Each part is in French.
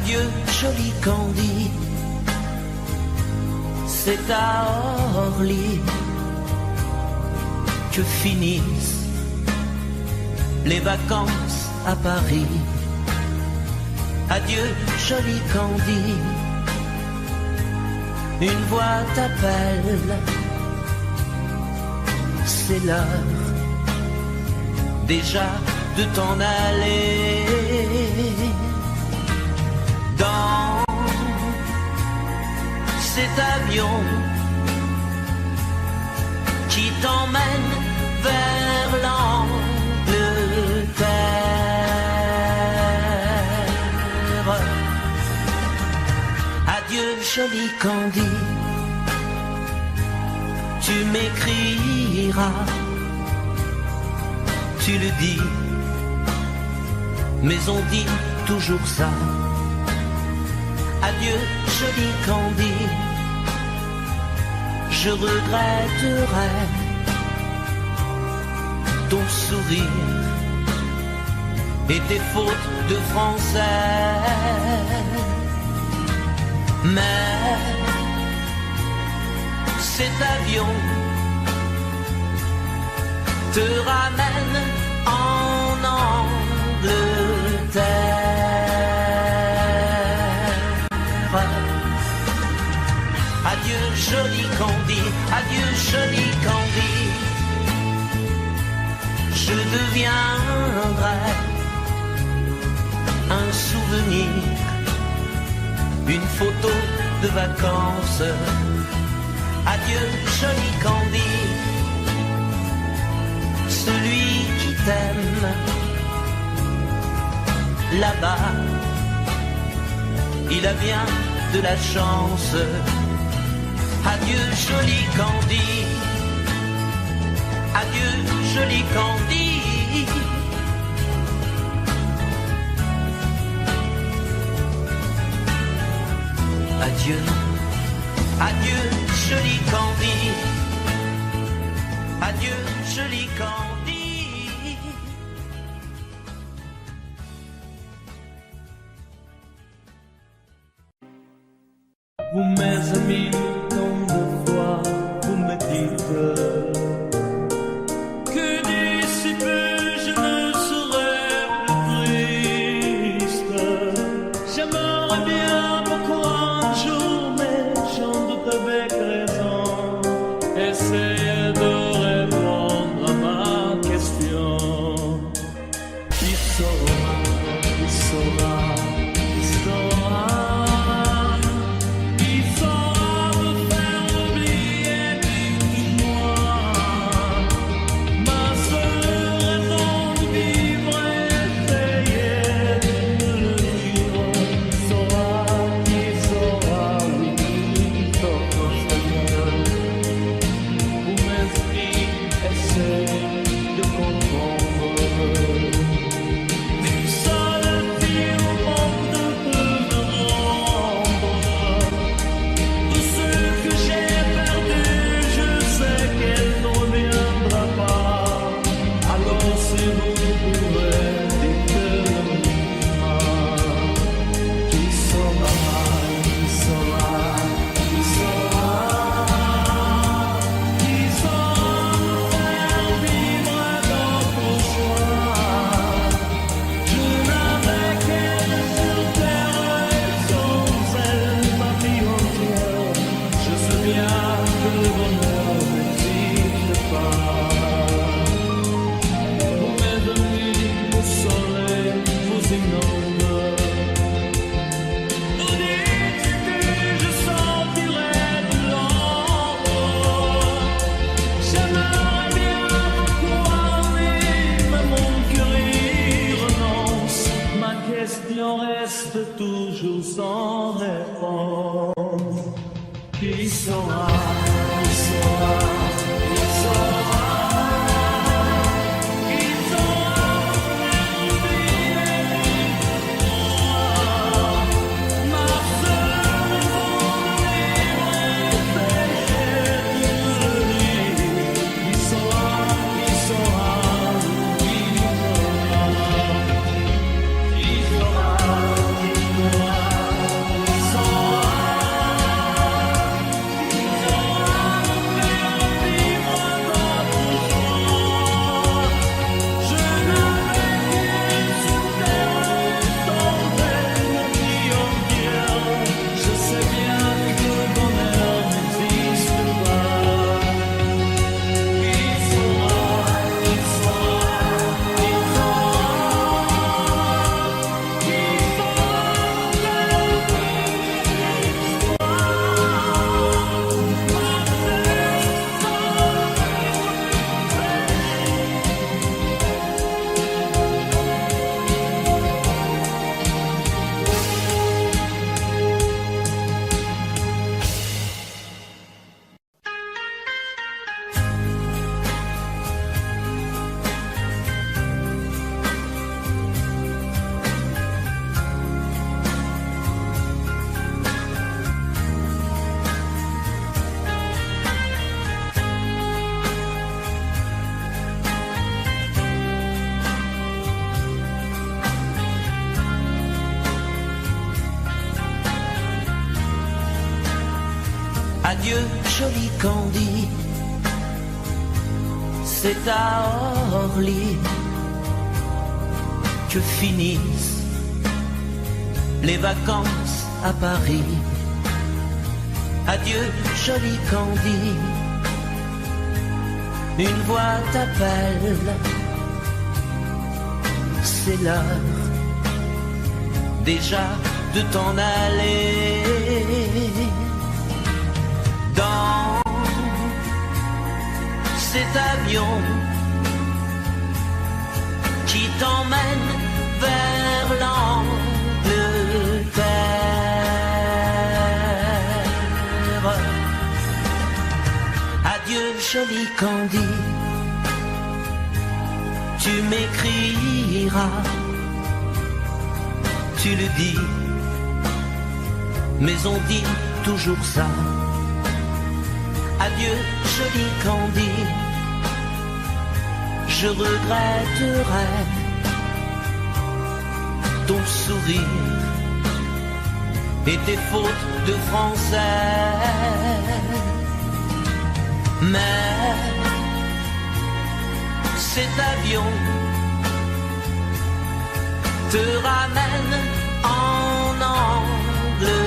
Adieu, joli Candy, c'est à Orly que finissent les vacances à Paris. Adieu, joli Candy, une voix t'appelle, c'est l'heure déjà de t'en aller. Dans cet avion qui t'emmène vers l'Angleterre. Adieu, joli Candy, tu m'écriras, tu le dis, mais on dit toujours ça. Adieu, joli Candy, je regretterai ton sourire et tes fautes de français. Mais cet avion te ramène en Angleterre. Adieu, joli Candy, adieu, joli Candy, je deviendrai un souvenir, une photo de vacances. Adieu, joli Candy, celui qui t'aime là-bas, il a bien de la chance. Adieu, joli Candy, adieu, joli Candy. Adieu, adieu, joli Candy, adieu, joli Candy. Vous, mes amis, tant de fois, vous me dites que d'ici peu je ne serai plus triste. J'aimerais bien beaucoup un jour, mais j'en doute avec raison. Essayez de répondre à ma question. Qui saura, qui saura, qui saura? Toujours sans réponse. Qui saura, qui saura, qui saura, qui saura oublier ma seule volonté de lui. Qui saura, qui saura, qui saura, qui saura. Adieu, joli Candy, c'est à Orly que finissent les vacances à Paris. Adieu, joli Candy, une voix t'appelle, c'est l'heure déjà de t'en aller. Dans cet avion qui t'emmène vers l'Angleterre. Adieu, joli Candy, tu m'écriras, tu le dis, mais on dit toujours ça. Adieu, joli Candy, je regretterai ton sourire et tes fautes de français. Mais cet avion te ramène en Angleterre.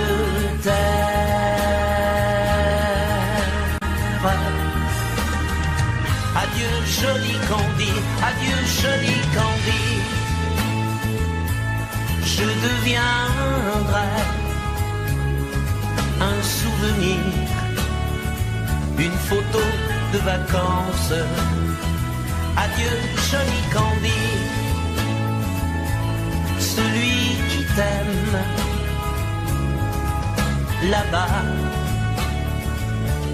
Adieu, joli Candy, adieu, joli Candy, je deviendrai un souvenir, une photo de vacances. Adieu, joli Candy, celui qui t'aime là-bas,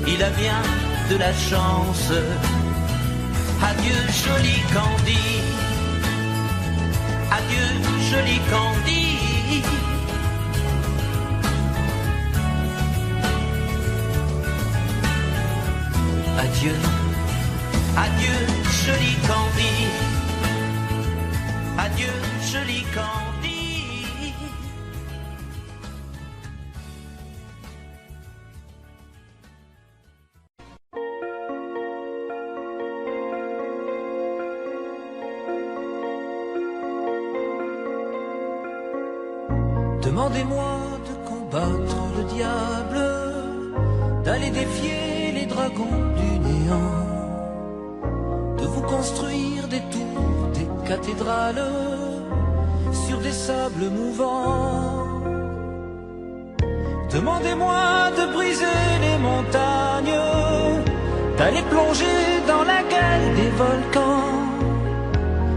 il a bien de la chance. Adieu, joli Candy, adieu, joli Candy. Adieu, adieu, joli Candy, adieu, joli Candy. Demandez-moi de combattre le diable, d'aller défier les dragons du néant, de vous construire des tours, des cathédrales sur des sables mouvants. Demandez-moi de briser les montagnes, d'aller plonger dans la gueule des volcans.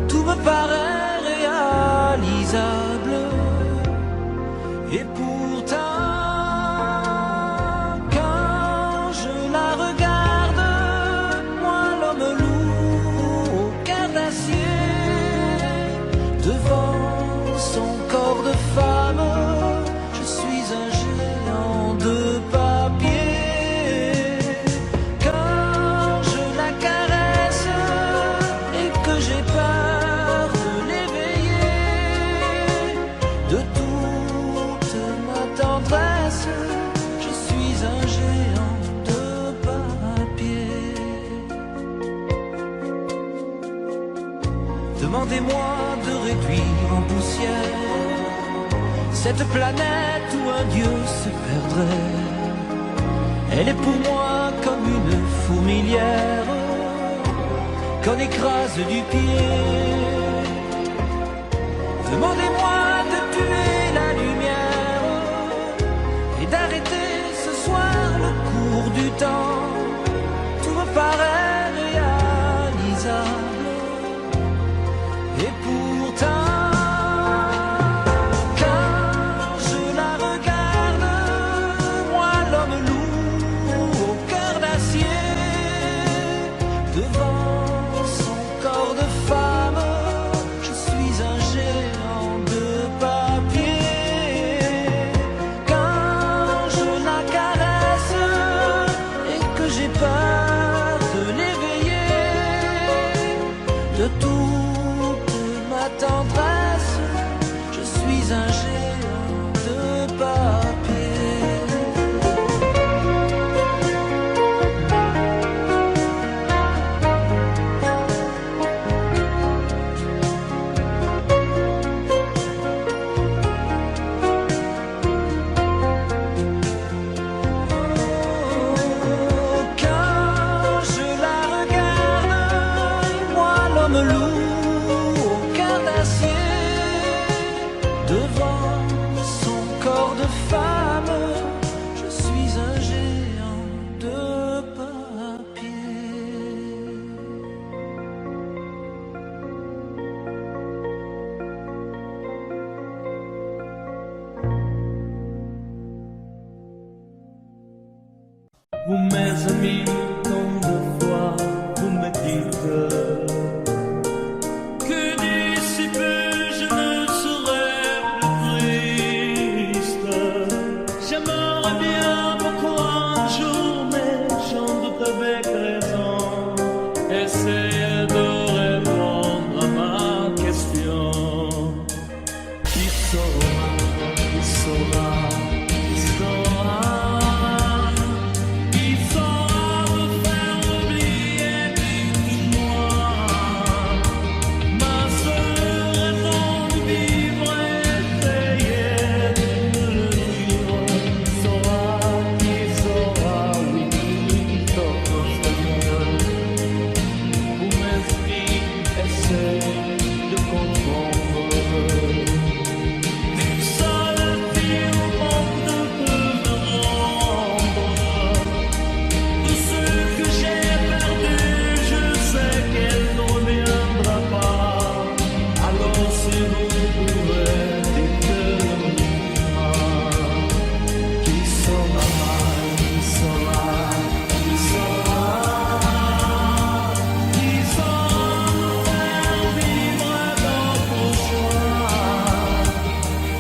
Tout me paraît réalisable. Et pourtant, quand je la regarde, moi l'homme lourd au cœur d'acier, devant son corps de femme, je suis un géant de papier. Quand je la caresse et que j'ai peur de l'éveiller, de tout tendresse, je suis un géant de papier. Demandez-moi de réduire en poussière cette planète où un dieu se perdrait. Elle est pour moi comme une fourmilière qu'on écrase du pied. Demandez-moi de tuer la lumière, d'arrêter ce soir le cours du temps. Tout me paraît réalisable. Et pourtant, quand je la regarde, moi l'homme lourd au cœur d'acier, devant son corps de femme, je suis un géant de papier. J'ai Vous mes amis, tant de fois vous me dites que d'ici peu je ne serai plus triste. J'aimerais bien beaucoup un jour, mais j'en doute avec raison. Essayez de répondre à ma question. Qui saura, qui saura, qui saura, qui saura me faire oublier tout moi. Ma seule raison de vivre, essayez de me le dire. Qui saura, oui, saura, vous m'inspirez, essayez de comprendre. Seul fil au monde de me rendre. Tout ce que j'ai perdu, je sais qu'elle ne reviendra pas. Alors si vous pouvez, dites-le-moi. Qui saura, qui saura, qui saura, qui saura me faire vivre d'autres choix.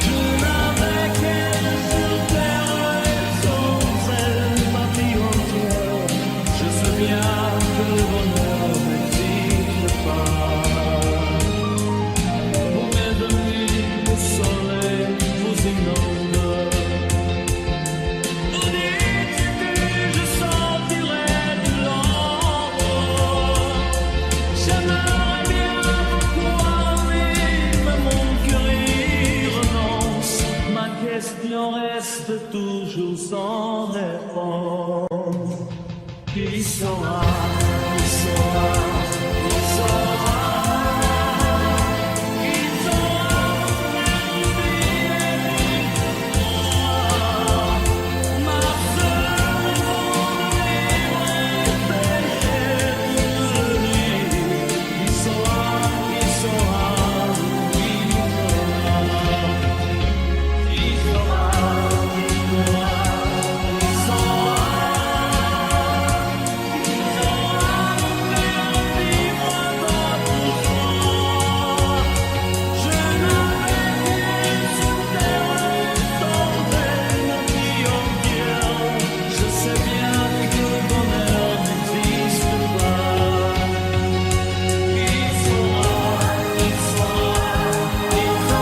Je n'avais qu'elle sur terre et sans elle ma vie entière. Je sais bien que le bonheur n'existe pas. Vous mes amis, le soleil vous inonde. Vous dites que je sortirai de l'ombre. J'aimerais bien beaucoup envie, mais mon cœur y renonce. Ma question reste toujours sans réponse. Qui saura, qui saura, qui saura, qui saura me faire oublier ma seule raison de vivre, essayez de me le dire. Qui saura, qui saura, qui saura, qui saura, qui saura, qui saura.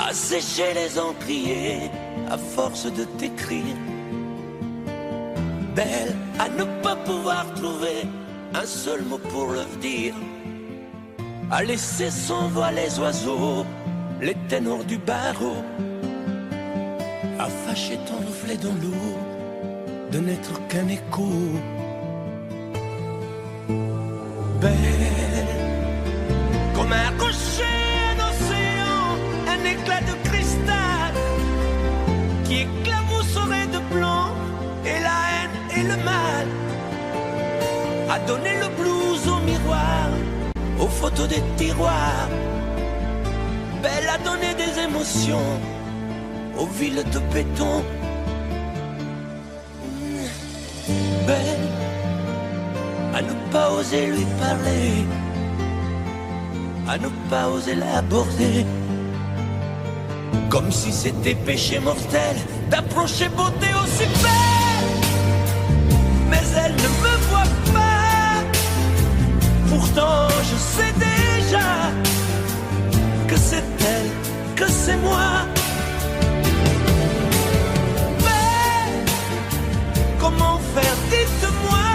Assécher les encriers à force de t'écrire. Belle à ne pas pouvoir trouver un seul mot pour le dire. À laisser sans voix les oiseaux, les ténors du barreau. À fâcher ton reflet dans l'eau, de n'être qu'un écho. Belle comme un rocher, un océan, un éclat de cristal qui éclabousserait de blanc et la haine et le mal. À donner le blues au miroir, aux photos des tiroirs. Belle à donner des émotions aux villes de béton. Belle à ne pas oser lui parler, à ne pas oser l'aborder, comme si c'était péché mortel d'approcher beauté aussi belle. Mais elle ne me voit pas, pourtant je sais déjà que c'est elle, que c'est moi. Mais comment faire, dites-moi,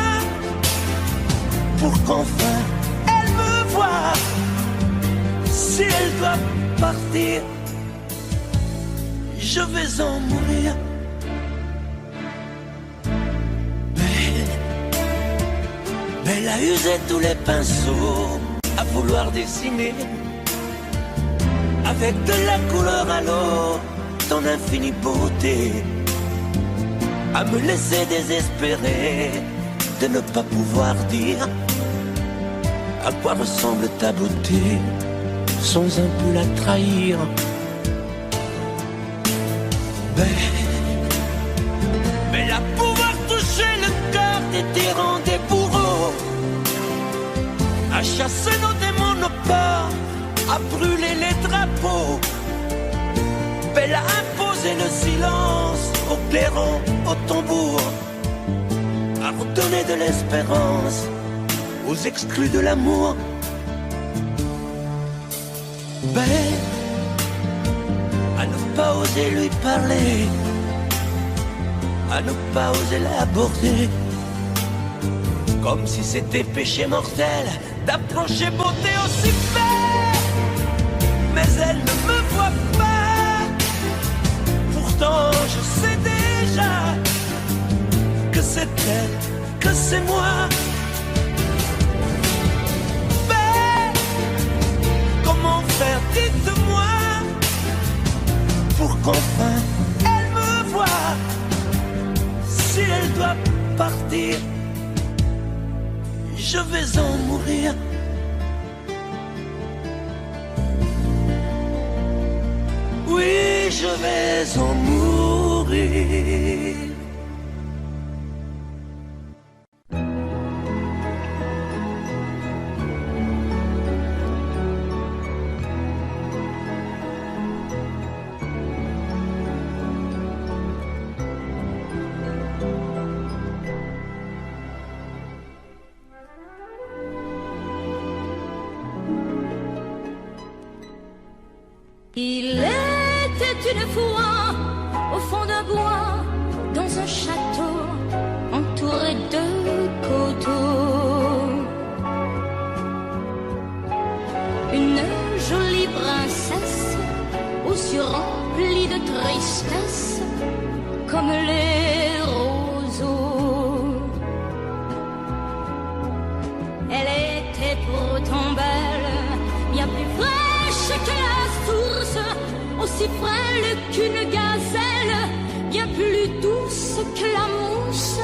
pour qu'enfin elle me voie. Si elle doit partir, je vais en mourir. Elle a usé tous les pinceaux à vouloir dessiner avec de la couleur à l'eau ton infinie beauté, à me laisser désespérer de ne pas pouvoir dire à quoi ressemble ta beauté sans un peu la trahir. Mais la pouvoir toucher le cœur des tyrans, des bourreaux, à chasser nos démons, nos peurs, à brûler les drapeaux. Elle a imposé le silence au clairon, au tambour, à redonner de l'espérance aux exclus de l'amour. À ne pas oser lui parler, à ne pas oser l'aborder, comme si c'était péché mortel d'approcher beauté aussi belle. Mais elle ne me voit pas, pourtant je sais déjà que c'est elle, que c'est moi. Mais comment faire, dites-moi, pour qu'enfin elle me voie. Si elle doit partir, je vais en mourir. Oui, je vais en mourir. Il était une fois au fond d'un bois, dans un château entouré de coteaux, une jolie princesse aux yeux remplis de tristesse comme les roseaux. Elle était pourtant belle, bien plus fraîche que la source, aussi frêle qu'une gazelle, bien plus douce que la mousse.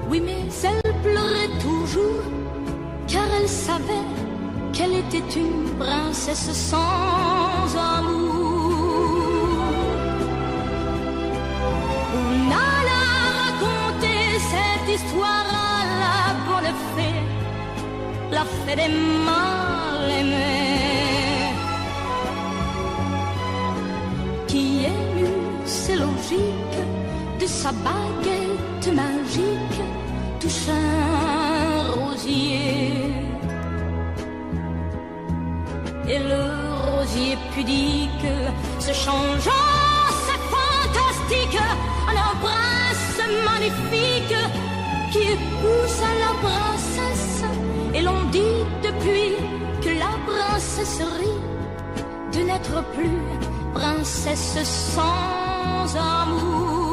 Oui, mais elle pleurait toujours, car elle savait qu'elle était une princesse sans amour. On alla raconter cette histoire à la bonne fée, la fée des mal aimés, qui émut, c'est logique, de sa baguette magique touche un rosier. Et le rosier pudique se changeant, c'est fantastique, en un prince magnifique qui épouse la princesse. Et l'on dit depuis que la princesse rit de n'être plus princesse sans amour.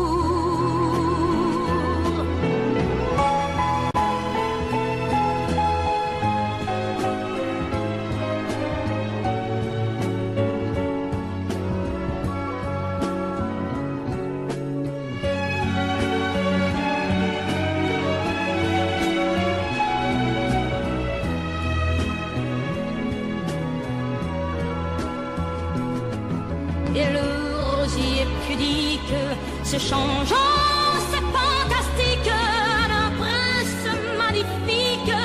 Et le rosier pudique se changeant, c'est fantastique, un prince magnifique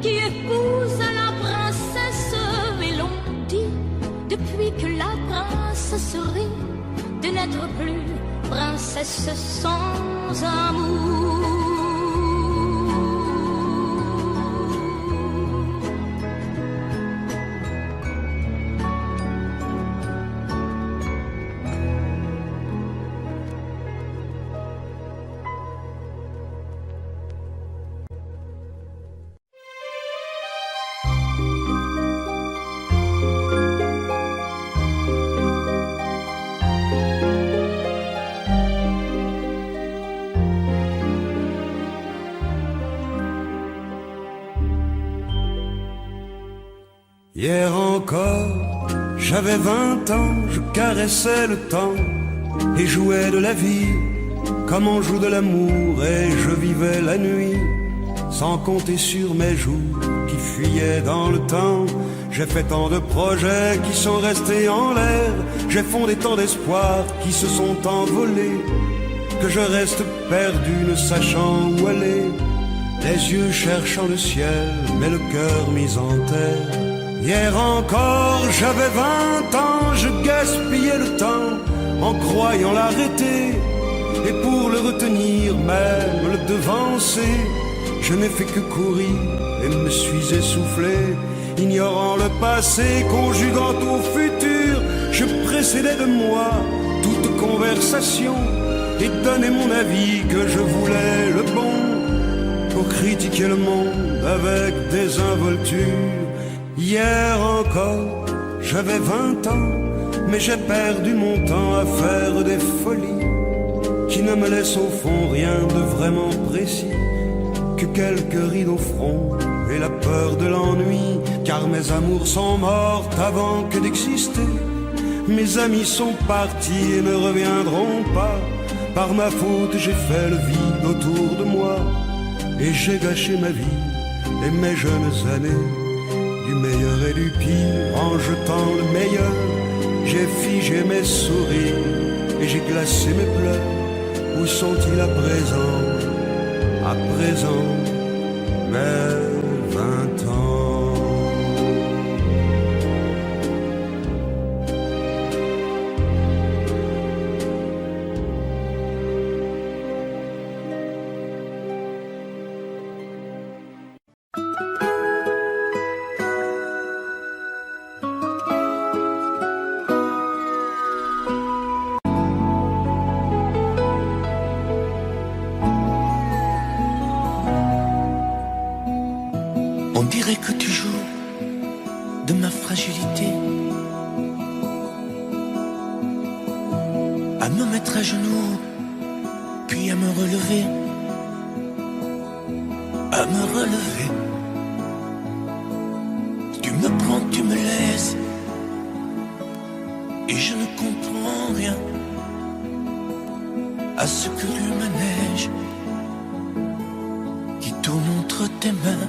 qui épouse la princesse. Et l'on dit depuis que la princesse rit de n'être plus princesse sans amour. Hier encore, j'avais 20 ans, je caressais le temps et jouais de la vie comme on joue de l'amour, et je vivais la nuit sans compter sur mes jours qui fuyaient dans le temps. J'ai fait tant de projets qui sont restés en l'air, j'ai fondé tant d'espoirs qui se sont envolés, que je reste perdu ne sachant où aller, les yeux cherchant le ciel mais le cœur mis en terre. Hier encore j'avais 20 ans, je gaspillais le temps en croyant l'arrêter, et pour le retenir, même le devancer, je n'ai fait que courir et me suis essoufflé. Ignorant le passé, conjuguant au futur, je précédais de moi toute conversation et donnais mon avis que je voulais le bon, pour critiquer le monde avec désinvolture. Hier encore, j'avais 20 ans, mais j'ai perdu mon temps à faire des folies qui ne me laissent au fond rien de vraiment précis, que quelques rides au front et la peur de l'ennui, car mes amours sont mortes avant que d'exister. Mes amis sont partis et ne reviendront pas. Par ma faute j'ai fait le vide autour de moi, et j'ai gâché ma vie et mes jeunes années, du meilleur et du pire en jetant le meilleur. J'ai figé mes sourires et j'ai glacé mes pleurs. Où sont-ils à présent, mes 20 ans? On dirait que tu joues de ma fragilité, à me mettre à genoux, puis à me relever, Tu me prends, tu me laisses, et je ne comprends rien à ce que tu manèges qui tourne entre tes mains.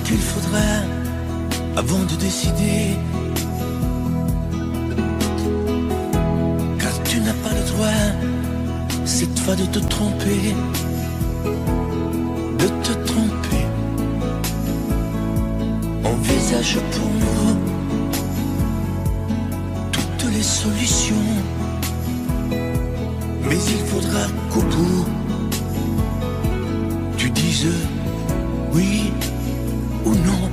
Qu'il faudra avant de décider, car tu n'as pas le droit cette fois de te tromper, Envisage pour nous toutes les solutions, mais il faudra qu'au bout tu dises oui ou non.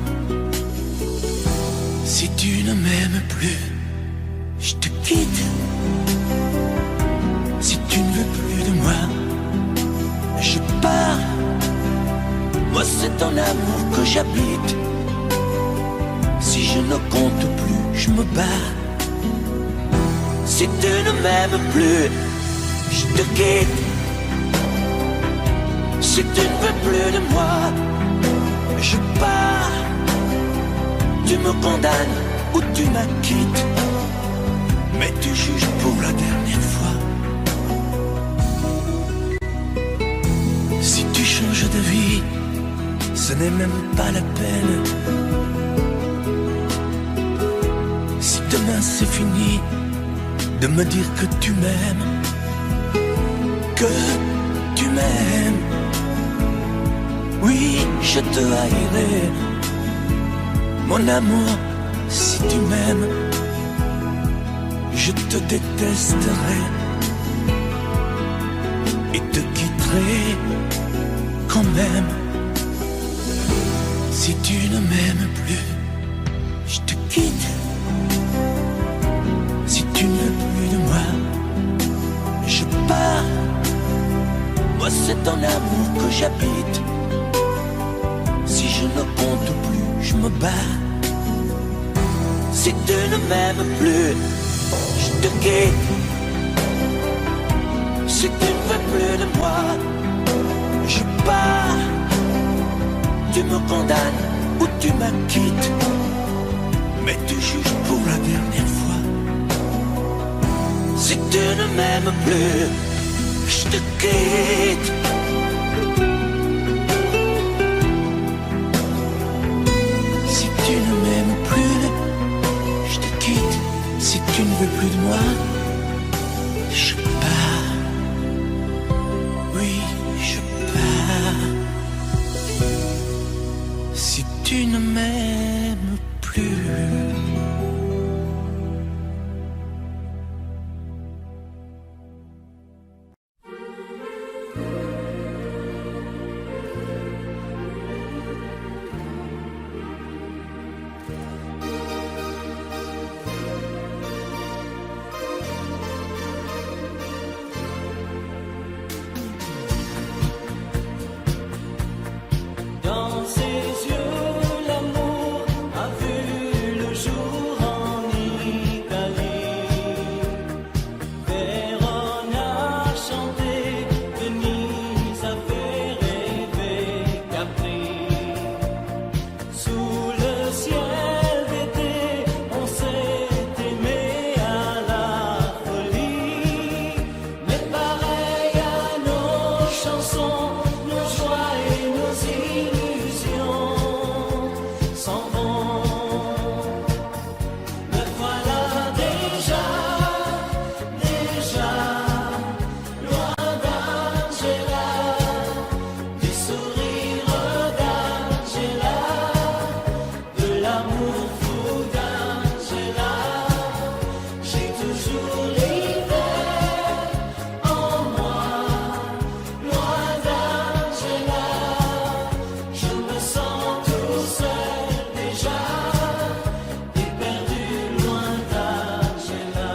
Si tu ne m'aimes plus, je te quitte. Si tu ne veux plus de moi, je pars. Moi c'est ton amour que j'habite. Si je ne compte plus, je me bats. Si tu ne m'aimes plus, je te quitte. Si tu ne veux plus de moi, je pars. Tu me condamnes ou tu m'acquittes, mais tu juges pour la dernière fois. Si tu changes de vie, ce n'est même pas la peine. Si demain c'est fini de me dire que tu m'aimes, que tu m'aimes, oui, je te haïrai. Mon amour, si tu m'aimes, je te détesterai et te quitterai quand même. Si tu ne m'aimes plus, je te quitte. Si tu ne veux plus de moi, je pars. Moi c'est ton amour que j'habite. Si je ne compte plus, je me bats. Si tu ne m'aimes plus, je te quitte. Si tu ne veux plus de moi, je pars. tu me condamnes ou tu m'acquittes, mais tu juges pour la dernière fois. Si tu ne m'aimes plus, je te quitte. Si tu ne m'aimes plus, je te quitte. Si tu ne veux plus de moi, je pars. Oui, je pars. Si tu ne m'aimes plus. Dans ses yeux, l'amour a vu le jour en Italie. Vérone a chanté, Venise a fait rêver Capri. Sous le ciel d'été, on s'est aimé à la folie. Mais pareil à nos chansons, nos joies et nos illusions s'en vont. Me voilà déjà loin d'Angela, du sourire d'Angela, de l'amour fou d'Angela. J'ai toujours l'hiver en moi, loin d'Angela. Je me sens tout seul déjà, et perdu loin d'Angela.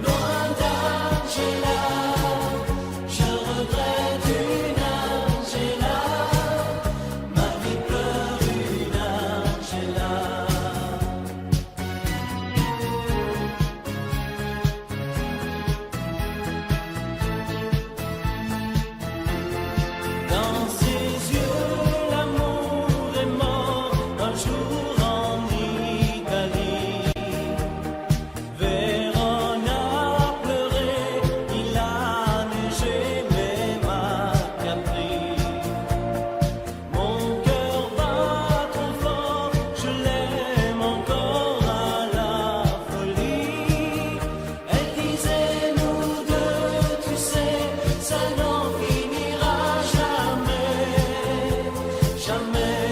Loin d'Angela, je regrette une Angela. Ma vie pleure une Angela. Dans ses yeux, l'amour est mort un jour en Italie. Vérone a pleuré, il a neigé, même à Capri. Mon cœur bat trop fort, je l'aime encore à la folie. Elle disait nous deux, tu sais, ça n'en finira jamais, jamais.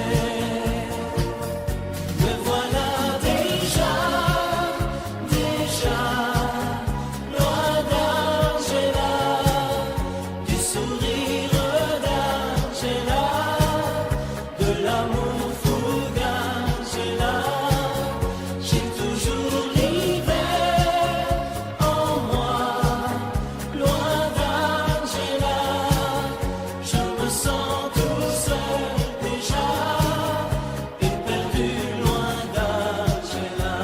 Me voilà déjà loin d'Angela, du sourire d'Angela, de l'amour fou d'Angela. J'ai toujours l'hiver en moi, loin d'Angela. Je me sens tout seul déjà, et perdu loin d'Angela.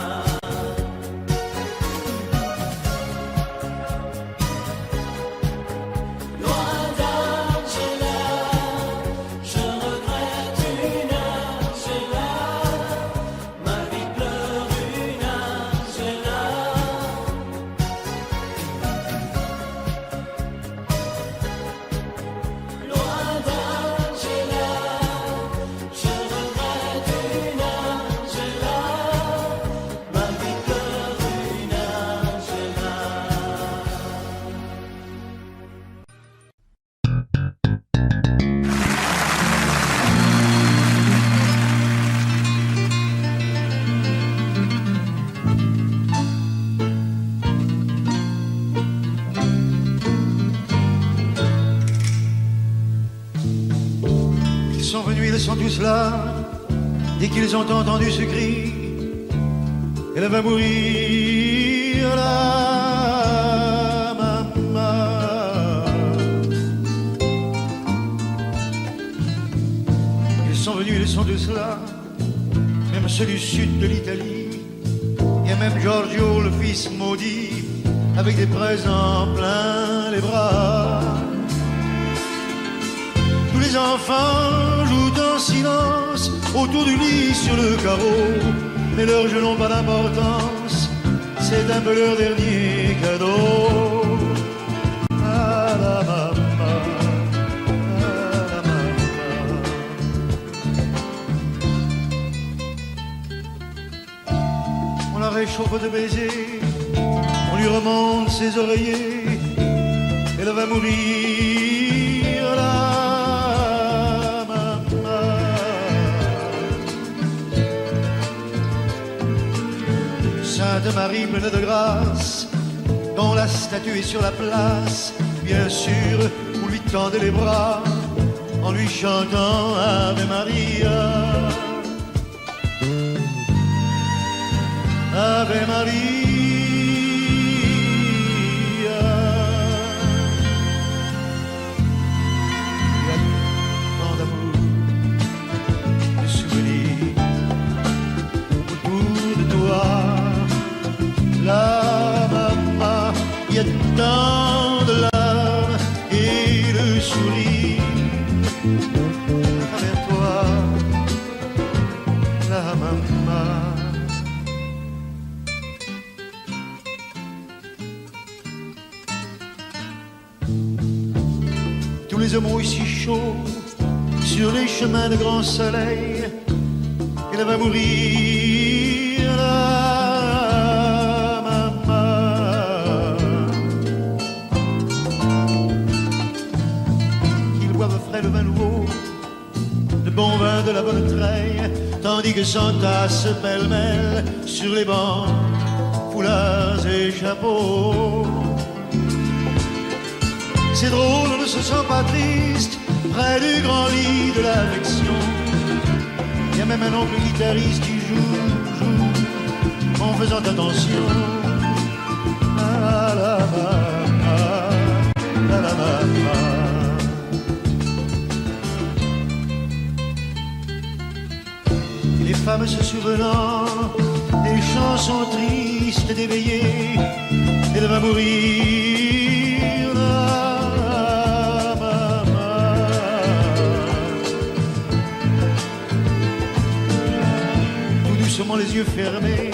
Loin d'Angela, je regrette une Angela. Ma vie pleure une Angela. Loin d'Angela, je regrette une Angela. Ma vie pleure une Angela. Ils sont venus, ils sont tous là, dès qu'ils ont entendu ce cri. Elle va mourir là, maman. Ils sont venus, ils sont tous là, même ceux du sud de l'Italie. Il y a même Giorgio, le fils maudit, avec des présents plein les les bras. Tous les enfants jouent en silence autour du lit sur le carreau, mais leurs jeux n'ont pas d'importance, c'est un peu leur dernier cadeau. À la maman, à la maman. On la réchauffe de baisers, on lui remonte ses oreillers, elle va mourir là. Sainte Marie pleine de grâce, dont la statue est sur la place, bien sûr, vous lui tendez les bras en lui chantant Ave Maria. Ave Maria. Il y a tant d'amour, de souvenirs autour de toi. La maman, il y a tant de larmes et de sourires à travers toi, la maman. Tous les hommes ont eu si chaud sur les chemins de grand soleil, elle va mourir là. Le vin nouveau, le bon vin de la bonne treille, tandis que s'entassent pêle-mêle sur les bancs, foulards et chapeaux. C'est drôle, on ne se sent pas triste près du grand lit de l'affection. Il y a même un oncle guitariste qui joue en faisant attention à la maman, à la maman. Les femmes se souvenant des chansons tristes d'éveillé, elle va mourir la maman. Tout doucement les yeux fermés,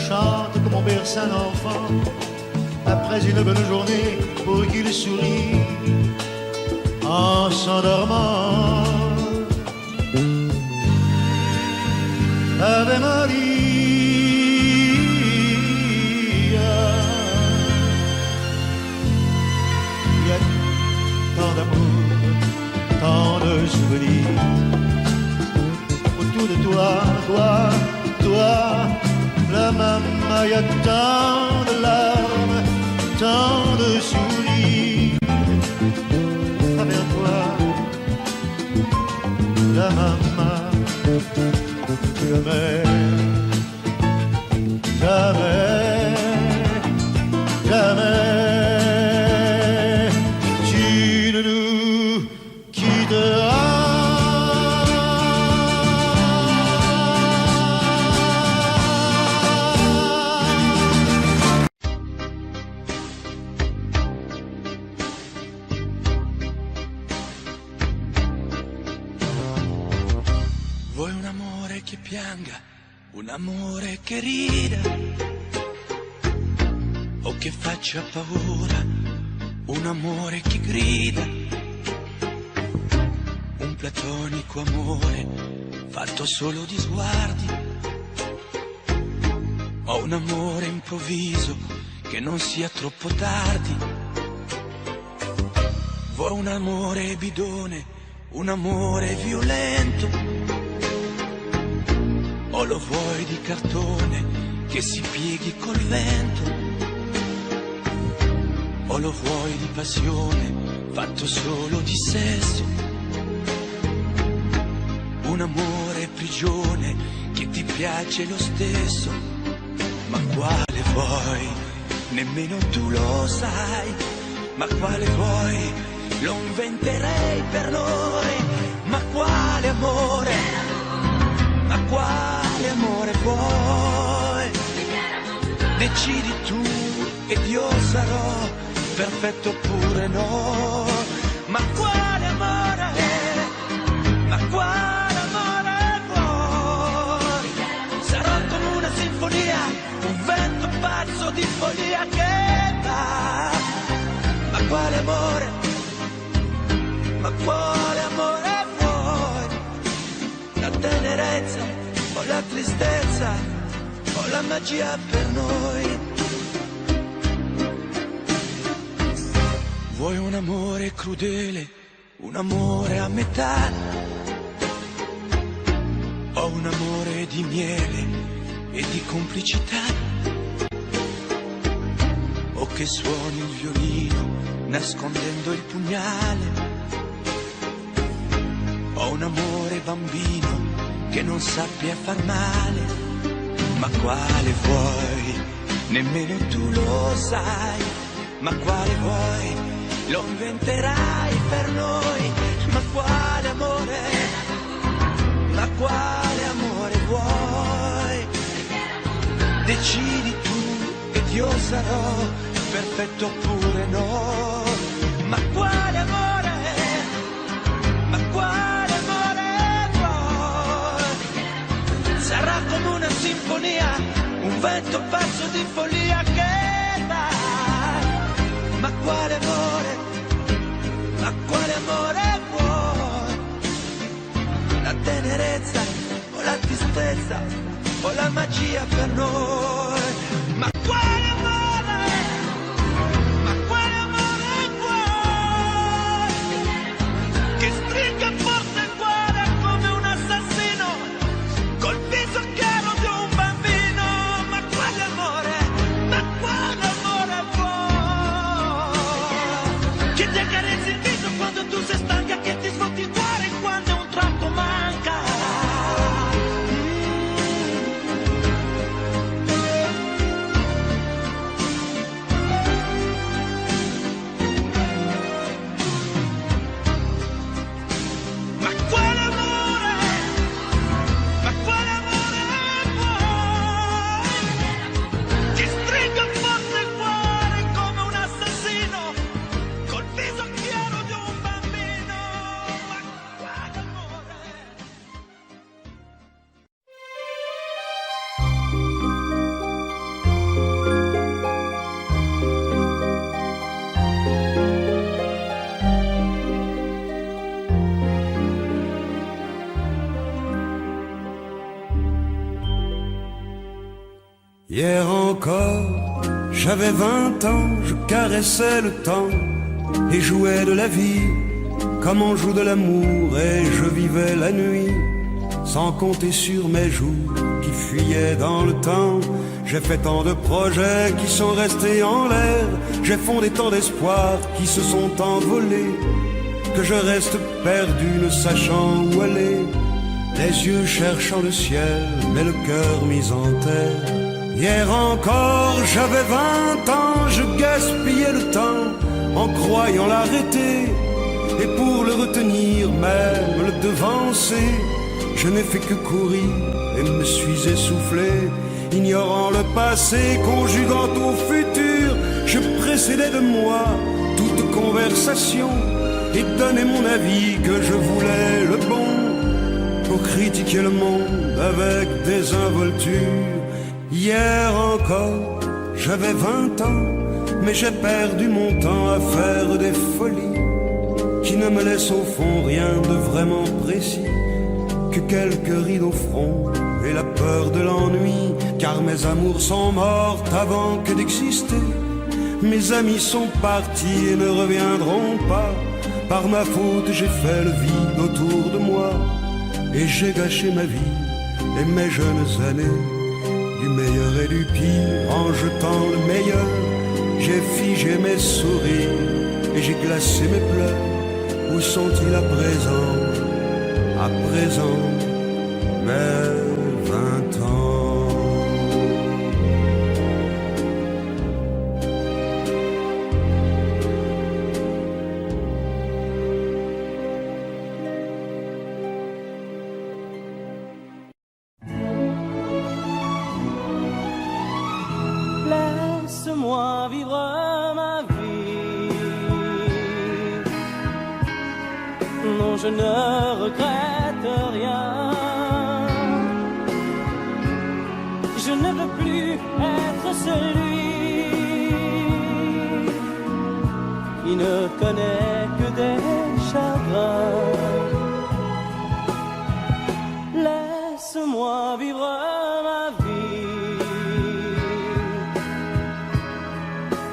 chante comme on berce un enfant, après une bonne journée pour qu'il sourie en s'endormant. Ave Maria, il y a tant d'amour, tant de souvenirs autour de toi, toi, la maman, il y a tant de larmes, tant de sourires à travers toi, la maman. Jamais, jamais, jamais, tu ne nous quitteras. Vuoi un amore che pianga, un amore che rida, o che faccia paura, un amore che grida, un platonico amore fatto solo di sguardi, o un amore improvviso che non sia troppo tardi. Vuoi un amore bidone, un amore violento, o lo vuoi di cartone che si pieghi col vento, o lo vuoi di passione fatto solo di sesso, un amore prigione che ti piace lo stesso. Ma quale vuoi? Nemmeno tu lo sai. Ma quale vuoi? Lo inventerei per noi. Ma quale amore? Ma quale amore vuoi? Decidi tu ed io sarò perfetto oppure no. Ma quale amore è? Ma quale amore vuoi? Sarò come una sinfonia, un vento pazzo di follia che va. Ma quale amore? Ma quale amore vuoi? La tenerezza o la tristezza o la magia per noi? Vuoi un amore crudele, un amore a metà, o un amore di miele e di complicità? O che suoni il violino nascondendo il pugnale, o un amore bambino che non sappia far male? Ma quale vuoi? Nemmeno tu lo sai. Ma quale vuoi? Lo inventerai per noi. Ma quale amore? Ma quale amore vuoi? Decidi tu ed io sarò perfetto oppure no. Ma quale amore? Ma quale amore vuoi? Sarà come una sinfonia, un vento pazzo di follia che va. Ma quale amore? Ma quale amore vuoi? La tenerezza o la tristezza o la magia per noi? Ma quale amore? Ma quale amore vuoi? Che stringa forte il cuore come un assassino col viso chiaro di un bambino. Ma quale amore? Ma quale amore vuoi? Che ti accarezzi il viso quando tu sei stanca, che ti sfotti il cuore quando un tratto manca. Ma quale amore? Ma quale amore vuoi? Che stringa forte il cuore come un assassino col viso chiaro di un bambino. Ma quale amore? Hier encore, j'avais 20 ans, je caressais le temps et jouais de la vie comme on joue de l'amour, et je vivais la nuit sans compter sur mes jours qui fuyaient dans le temps. J'ai fait tant de projets qui sont restés en l'air, j'ai fondé tant d'espoirs qui se sont envolés, que je reste perdu ne sachant où aller, les yeux cherchant le ciel mais le cœur mis en terre. Hier encore, j'avais 20 ans, je gaspillais le temps en croyant l'arrêter, et pour le retenir, même le devancer, je n'ai fait que courir et me suis essoufflé, ignorant le passé, conjuguant au futur. Je précédais de moi toute conversation et donnais mon avis que je voulais le bon, pour critiquer le monde avec désinvolture. Hier encore, j'avais 20 ans, mais j'ai perdu mon temps à faire des folies qui ne me laissent au fond rien de vraiment précis, que quelques rides au front et la peur de l'ennui, car mes amours sont mortes avant que d'exister. Mes amis sont partis et ne reviendront pas. Par ma faute, j'ai fait le vide autour de moi, et j'ai gâché ma vie et mes jeunes années, du meilleur et du pire, en jetant le meilleur. J'ai figé mes sourires et j'ai glacé mes pleurs. Où sont-ils à présent? À présent, mes 20 ans. Laisse-moi vivre ma vie je ne regrette rien. Je ne veux plus être celui qui ne connaît que des chagrins. Laisse-moi vivre ma vie.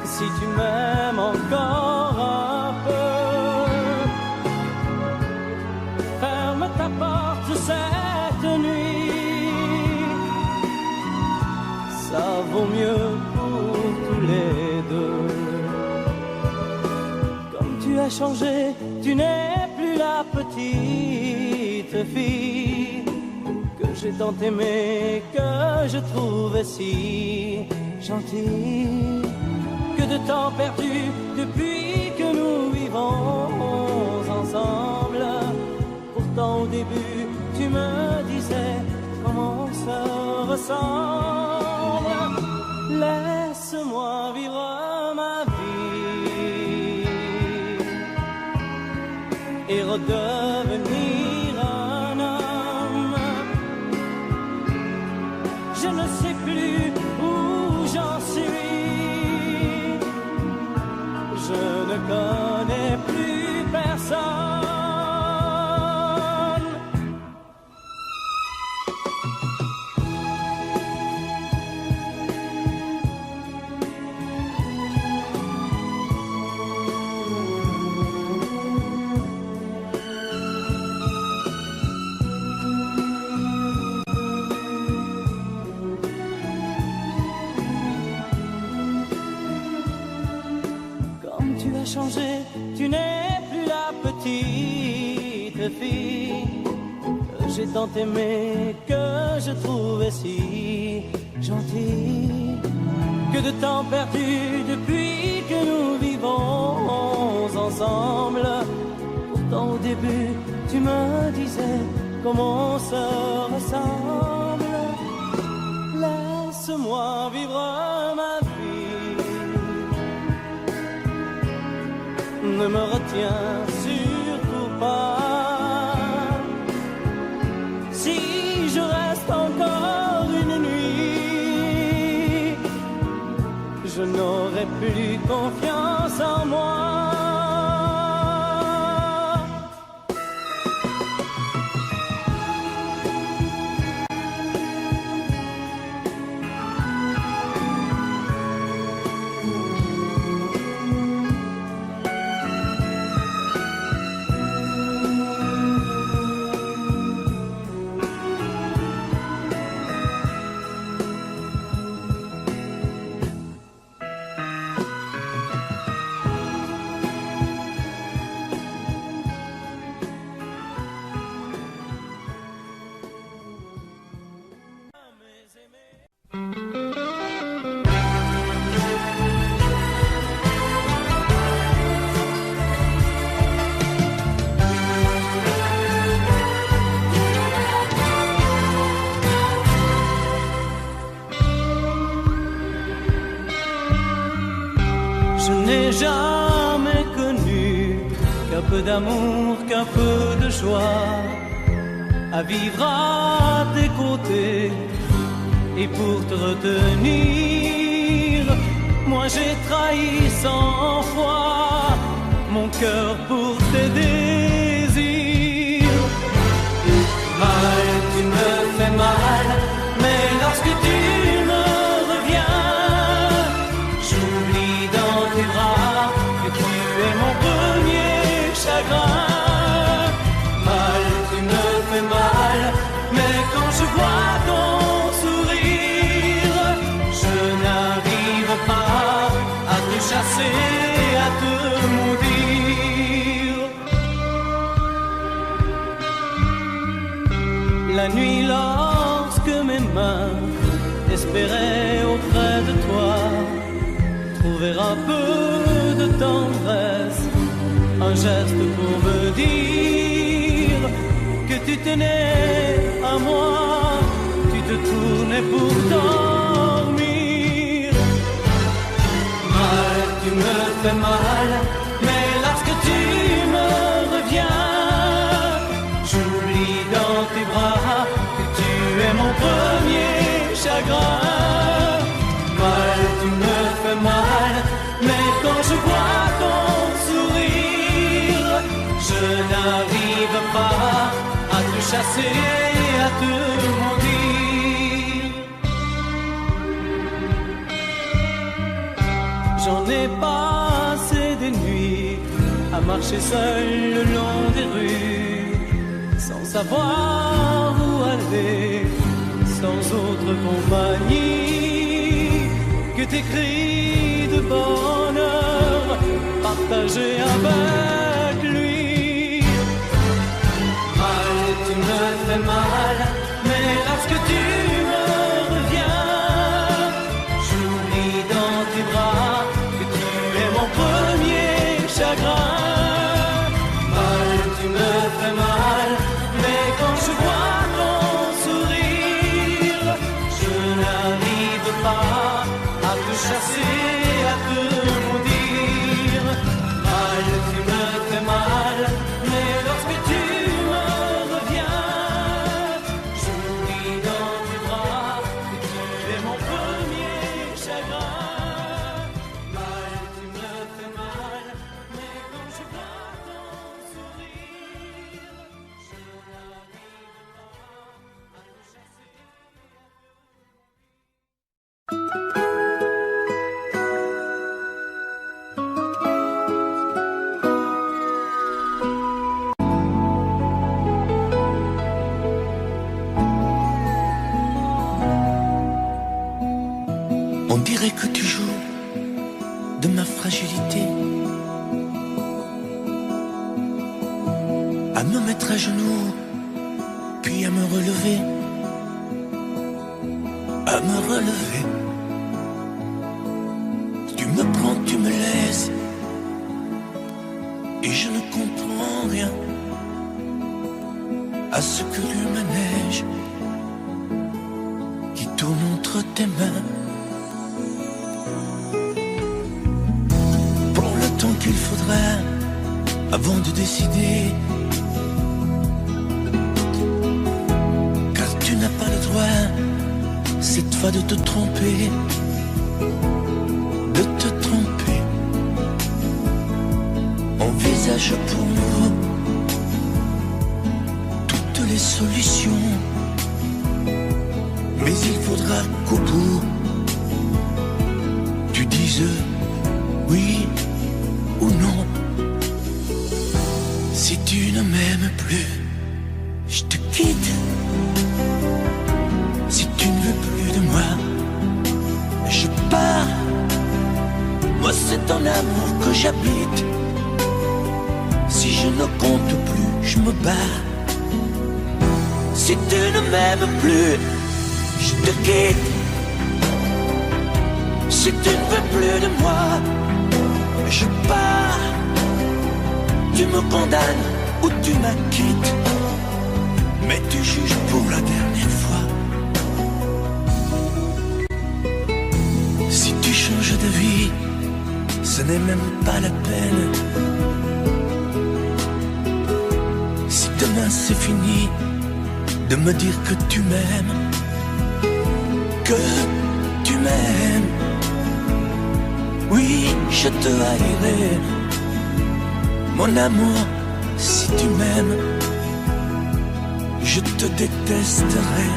Si tu m'aimes encore un peu, ferme ta porte cette nuit. Ça vaut mieux pour tous les deux. Comme tu as changé, tu n'es plus la petite fille que j'ai tant aimée, que je trouvais si gentille. Que de temps perdu depuis que nous vivons ensemble. Pourtant au début tu me disais comment on se ressemble. Laisse-moi vivre ma vie et redevenir un homme. Je ne sais plus où j'en suis. Je ne connais plus personne. Changé, tu n'es plus la petite fille que j'ai tant aimée, que je trouvais si gentille. Que de temps perdu depuis que nous vivons ensemble. Pourtant au début tu me disais comment on se ressemble. Laisse-moi vivre ma vie. Ne me retiens surtout pas. Si je reste encore une nuit, je n'aurai plus confiance en moi. Je n'ai jamais connu qu'un peu d'amour, qu'un peu de joie, à vivre à tes côtés. Et pour te retenir, moi j'ai trahi 100 fois mon cœur pour tes désirs. Mal, tu me fais mal, mais lorsque tu me reviens, j'oublie dans tes bras que tu es mon premier chagrin. Mal, tu me fais mal, mais quand je vois ton sourire, je n'arrive pas à te chasser, à te maudire. La nuit, lorsque mes mains espéraient auprès de toi trouver un peu de tendresse, un geste pour me dire que tu tenais à moi, tu te tournais pour dormir. Mal, tu me fais mal, mais lorsque tu me reviens, chasser, à te mentir. J'en ai passé des nuits à marcher seul le long des rues, sans savoir où aller, sans autre compagnie que tes cris de bonheur partagés avec lui. Mal, tu me fais mal, mais lorsque tu me reviens, j'oublie dans tes bras que tu es mon premier chagrin. Mal, tu me fais mal, mais quand je vois ton sourire, je n'arrive pas à te chasser, à te maudire. Mal, tu me fais mal, mais lorsque tu me reviens, j'oublie dans tes bras que tu es mon premier chagrin. Mal, tu me fais mal, mais quand je vois ton sourire, je n'arrive pas à te chasser. On dirait que tu joues de ma fragilité, à me mettre à genoux, puis à me relever, à me relever. Tu me prends, tu me laisses, et je ne comprends rien à ce que tu manèges qui tourne entre tes mains. Prends le temps qu'il faudra avant de décider, car tu n'as pas le droit cette fois de te tromper, de te tromper. Envisage pour nous toutes les solutions, mais il faudra qu'au bout tu dises oui ou non. Si tu ne m'aimes plus, je te quitte. Si tu ne veux plus de moi, je pars. Moi c'est ton amour que j'habite. Si je ne compte plus, je me bats. Si tu ne m'aimes plus, je te quitte. Si tu ne veux plus de moi, je pars. Tu me condamnes ou tu m'acquittes, mais tu juges pour la dernière fois. Si tu changes de vie, ce n'est même pas la peine. Si demain c'est fini de me dire que tu m'aimes, que tu m'aimes, oui, je te haïrai. Mon amour, si tu m'aimes, je te détesterai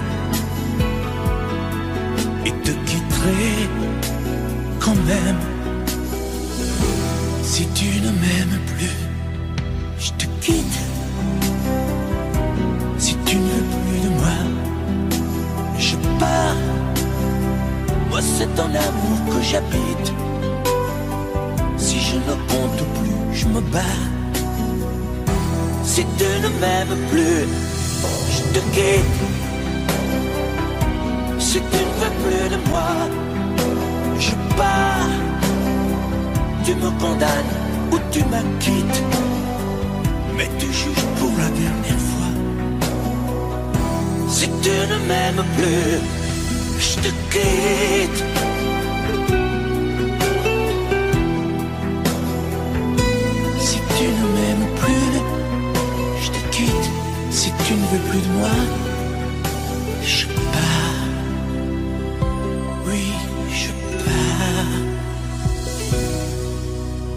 et te quitterai quand même. Si tu ne m'aimes plus, je te quitte. Si tu ne veux plus de moi, je pars. Moi c'est ton amour que j'habite. Si je ne compte plus, je me bats. Si tu ne m'aimes plus, je te quitte. Si tu ne veux plus de moi, je pars. Tu me condamnes ou tu m'acquittes, mais tu juges pour la dernière fois. Si tu ne m'aimes plus, je te quitte. Si tu ne m'aimes plus, je te quitte. Si tu ne veux plus de moi, je pars. Oui, je pars.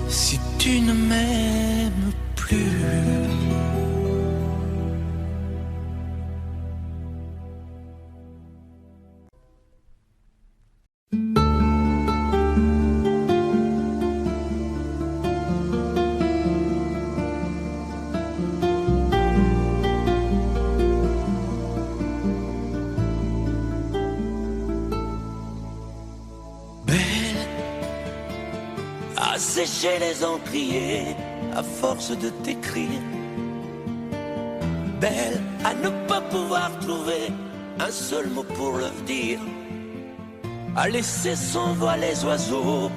Si tu ne m'aimes plus, assécher les encriers à force de t'écrire. Belle à ne pas pouvoir trouver un seul mot pour le dire, à laisser sans voix les oiseaux,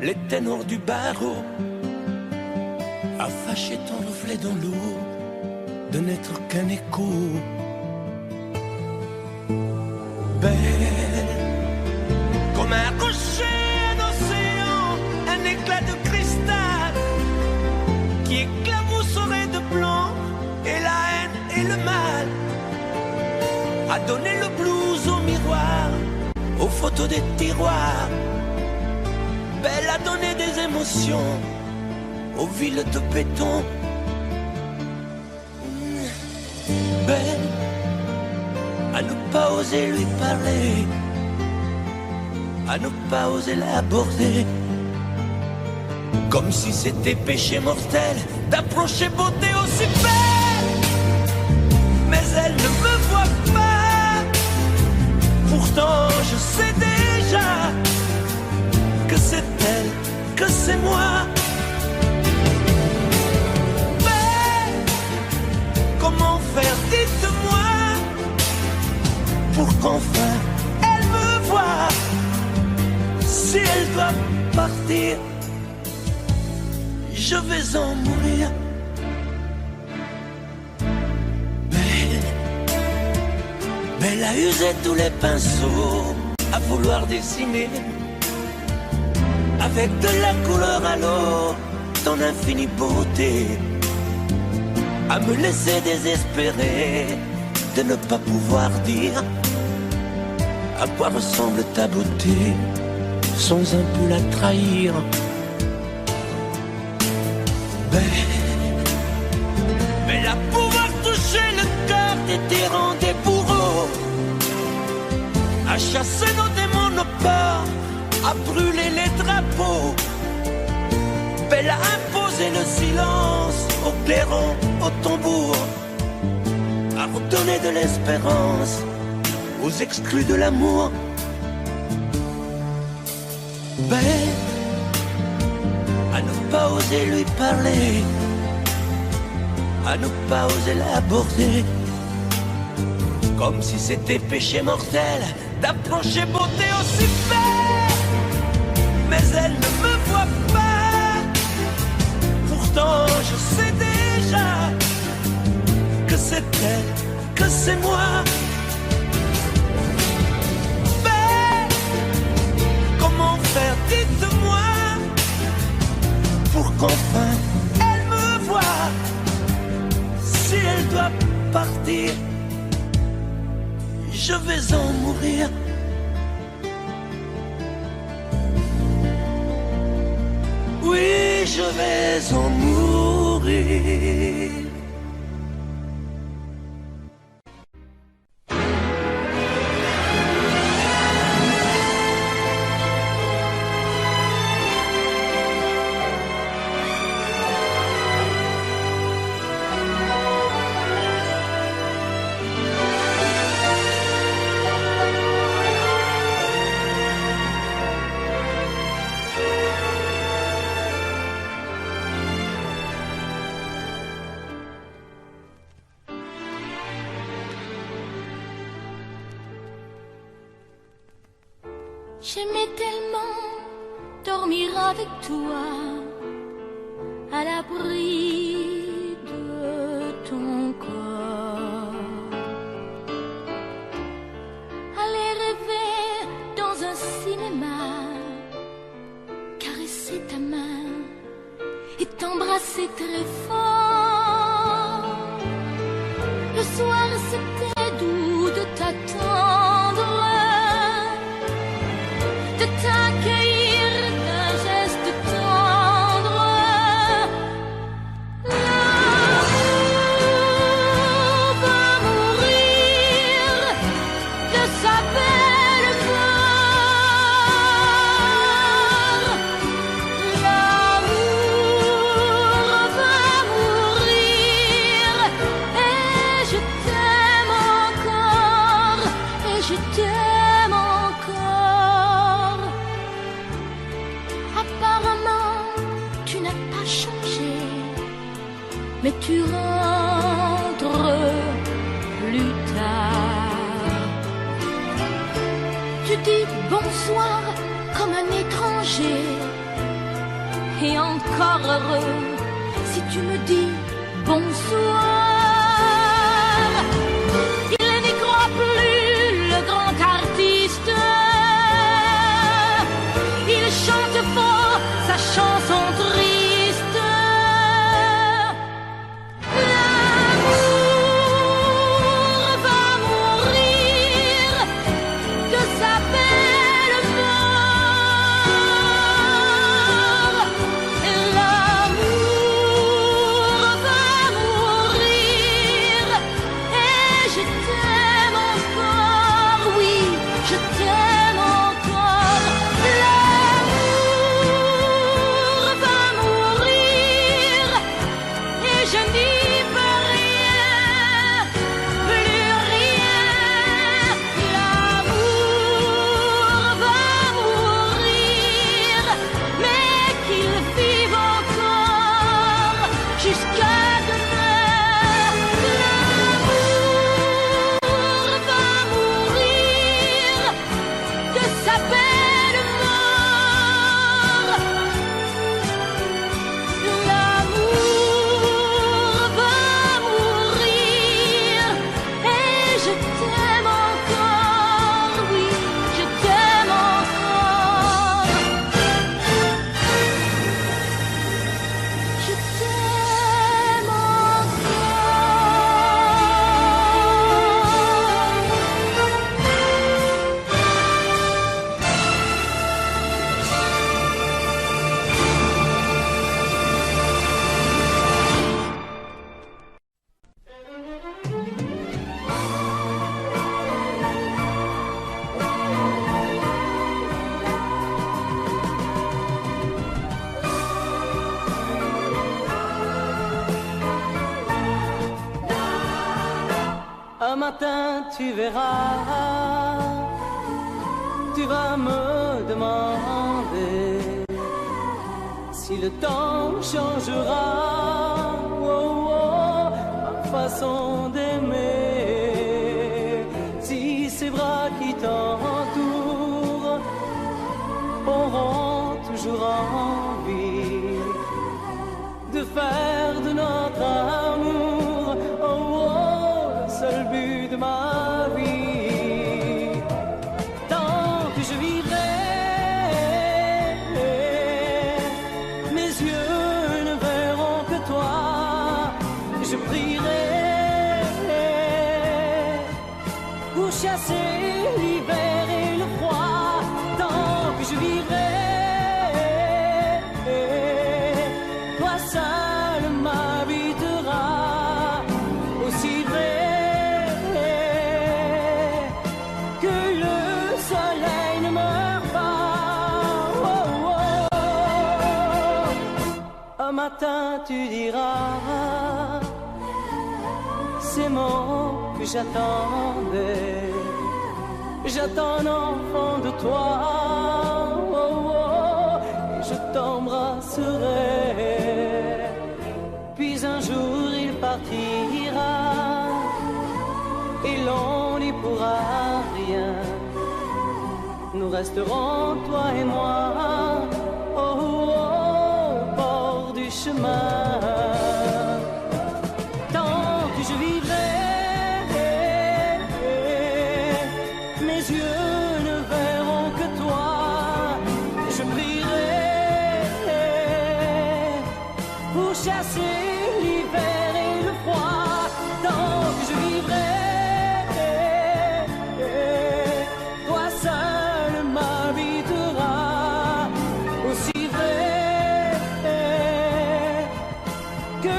les ténors du barreau, à fâcher ton reflet dans l'eau, de n'être qu'un écho. Belle comme un rocher d'océan, un éclat de cristal qui éclabousserait de blanc et la haine et le mal, a donné le blues au miroir, aux photos des tiroirs. Belle a donné des émotions aux villes de béton. Belle à ne pas oser lui parler, à ne pas oser l'aborder, comme si c'était péché mortel d'approcher beauté aussi belle. Mais elle ne me voit pas, pourtant je sais déjà que c'est elle, que c'est moi. Mais comment faire, dites-moi, pour qu'enfin elle me voie. Si elle doit partir, je vais en mourir. Belle a usé tous les pinceaux à vouloir dessiner avec de la couleur à l'eau ton infinie beauté, à me laisser désespérer de ne pas pouvoir dire à quoi ressemble ta beauté sans un peu la trahir. Belle à pouvoir toucher le cœur des tyrans, des bourreaux, à chasser nos démons, nos peurs, à brûler les drapeaux. Belle à imposer le silence au clairon, au tambour, à redonner de l'espérance aux exclus de l'amour. Belle à ne pas oser lui parler, à ne pas oser l'aborder, comme si c'était péché mortel d'approcher beauté aussi belle. Mais elle ne me voit pas, pourtant je sais déjà que c'est elle, que c'est moi. Belle, comment faire, dites-moi, pour qu'enfin elle me voie. Si elle doit partir, je vais en mourir. Oui, je vais en mourir. J'aimais tellement dormir avec toi, à l'abri de ton corps, aller rêver dans un cinéma, caresser ta main et t'embrasser très fort. Le soir c'était doux de t'attendre, de t'accueillir d'un geste tendre. L'amour va mourir de sa belle mort. L'amour va mourir et je t'aime encore, et je t'aime encore. mais tu rentres plus tard. Tu dis bonsoir comme un étranger, et encore heureux si tu me dis bonsoir. Il n'y croit plus, le grand artiste. Il chante fort sa chanson triste. L'amour va mourir de sa belle mort. L'amour va mourir et je t'aime encore, oui, je t'aime encore. L'amour va mourir et je n'y peux rien, plus rien. L'amour va mourir, mais qu'il vive encore jusqu'à demain. L'amour va mourir de sa belle mort. L'amour va mourir et je t'aime encore, oui, je t'aime encore. Je t'aime Un matin tu verras, tu vas me demander si le temps changera ma façon d'aimer, si ces bras qui t'entourent auront toujours envie de faire de notre amour le seul but de ma vie. Tant que je vivrai, mes yeux ne verront que toi. Je prierai pour chasser l'hiver et le froid. Tant que je vivrai, toi seul m'habiteras. Aussi vrai que le soleil ne meurt pas. Un matin tu diras ces mots que j'attendais. J'attends un enfant de toi, et je t'embrasserai. Puis un jour il partira, et l'on n'y pourra rien. Nous resterons, toi et moi, au bord du chemin. Tant que je vivrai, mes yeux ne verront que toi. Je prierai pour chasser l'hiver et le froid. Tant que je vivrai, toi seul m'habiteras. Aussi vrai que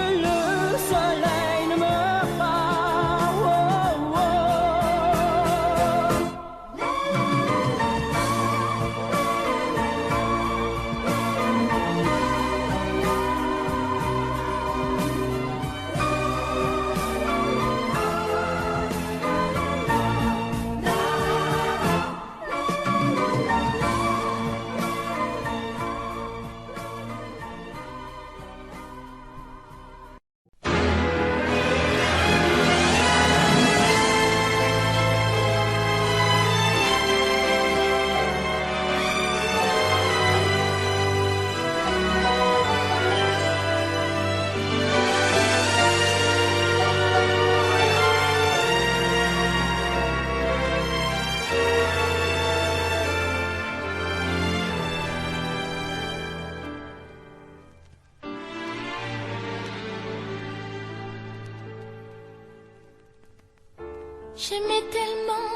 J'aimais tellement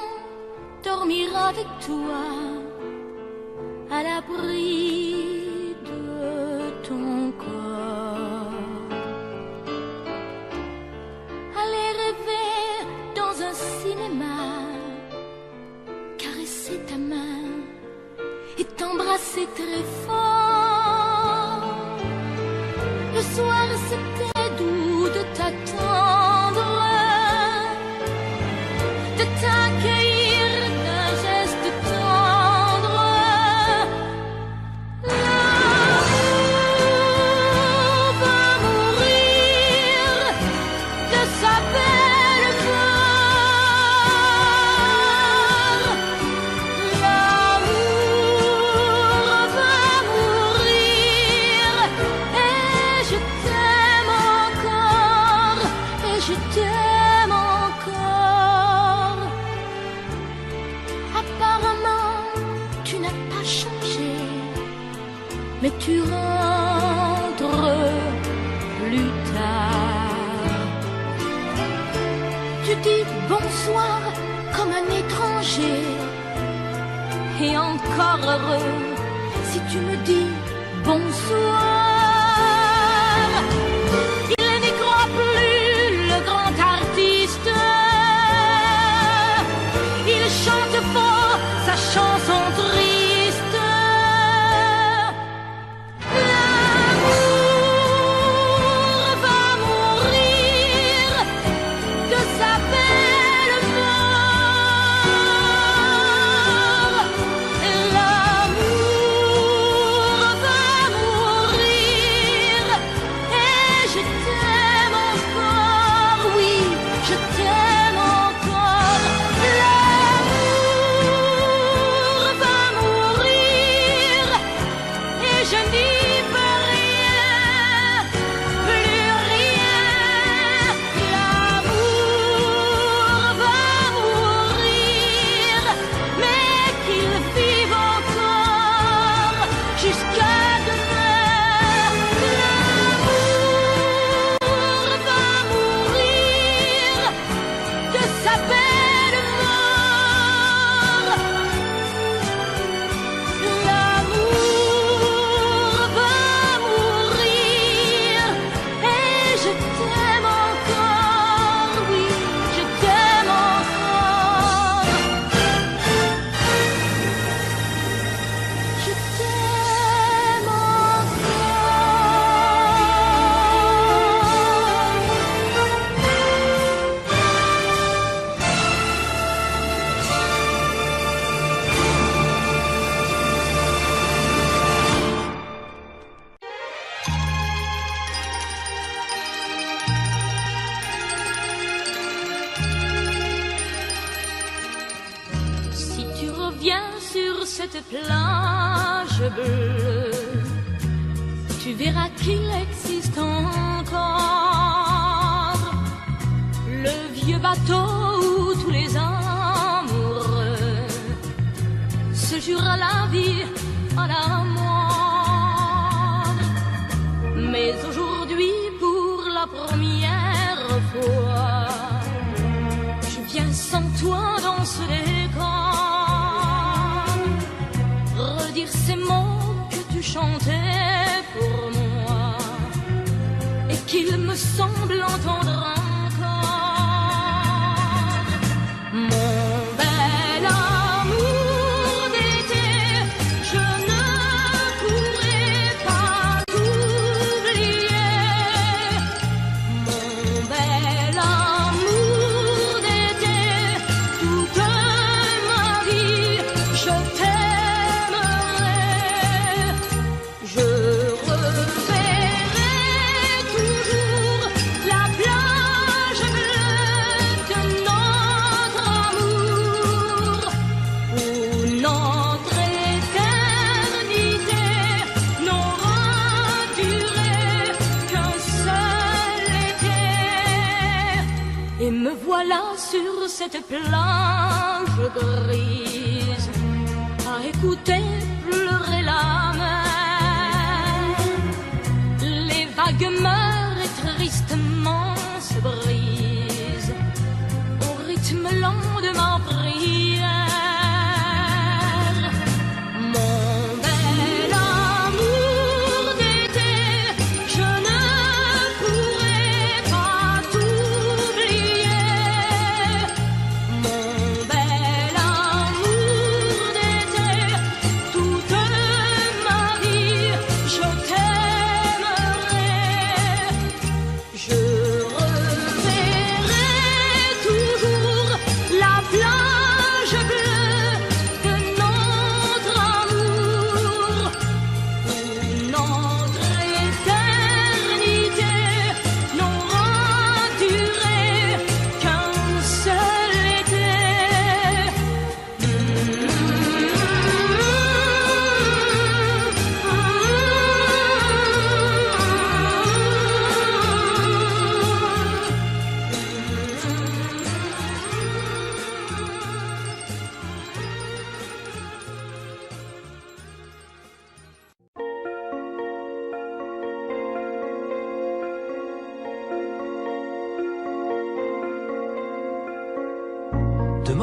dormir avec toi, à l'abri de ton corps. Aller rêver dans un cinéma, caresser ta main et t'embrasser très fort. Le soir c'était doux de t'attendre, de t'accueillir d'un geste tendre. L'amour va mourir de sa belle mort. L'amour va mourir et je t'aime encore, et je t'aime encore. Apparemment, tu n'as pas changé, mais tu rentres plus tard. Tu dis bonsoir comme un étranger, et encore heureux si tu me dis bonsoir. Il n'y croit plus, le grand artiste. Il chante fort sa chanson triste. L'amour va mourir de sa belle mort. L'amour va mourir et je t'aime encore, oui, je t'aime encore. L'amour va mourir et je n'y peux rien, plus rien. L'amour va mourir, mais qu'il vive encore jusqu'à demain. L'amour va mourir de sa belle mort. L'amour va mourir et je t'aime encore, oui, je t'aime encore. Je t'aime Si tu reviens sur cette plage bleue, tu verras qu'il existe encore le vieux bateau où tous les amoureux se jurent à la vie, à la mort. Mais aujourd'hui, pour la première fois, je viens sans toi dans ce décor, redire ces mots que tu chantais pour moi et qu'il me semble entendre encore. Mon bel amour d'été, je ne pourrai pas t'oublier. Mon bel amour d'été, toute ma vie, je t'aimerai. Je reverrai toujours la plage bleue de notre amour, où notre éternité n'aura duré qu'un seul été. Et me voilà sur cette plage grise, à écouter pleurer la mer. Les vagues meurent et tristement se brisent au rythme lent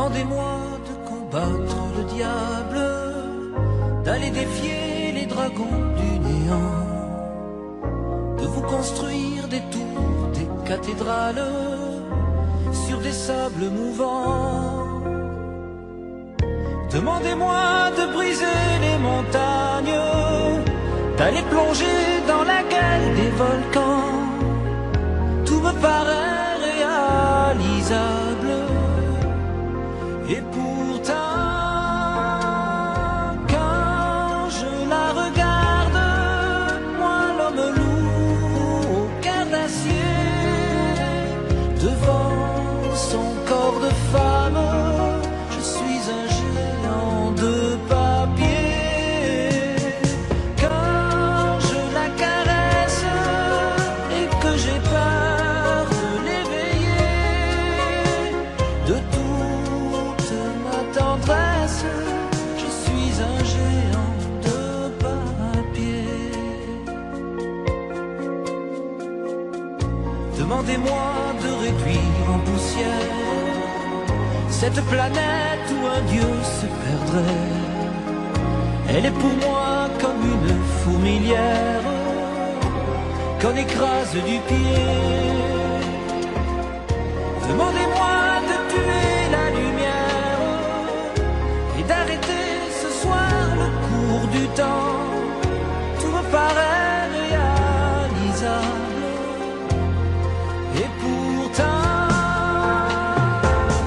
Demandez-moi de combattre le diable, d'aller défier les dragons du néant, de vous construire des tours, des cathédrales sur des sables mouvants. Demandez-moi de briser les montagnes, d'aller plonger dans la gueule des volcans. Tout me paraît réalisable. Et pourtant, quand je la regarde, moi l'homme lourd au cœur d'acier, devant son corps de femme, je suis un géant de papier. Quand je la caresse et que j'ai peur de l'éveiller, de toute ma tendresse, je suis un géant de papier. Demandez-moi de réduire en poussière cette planète où un dieu se perdrait. Elle est pour moi comme une fourmilière qu'on écrase du pied. Demandez-moi de tuer la lumière et d'arrêter ce soir le cours du temps. Tout me paraît réalisable. Et pourtant,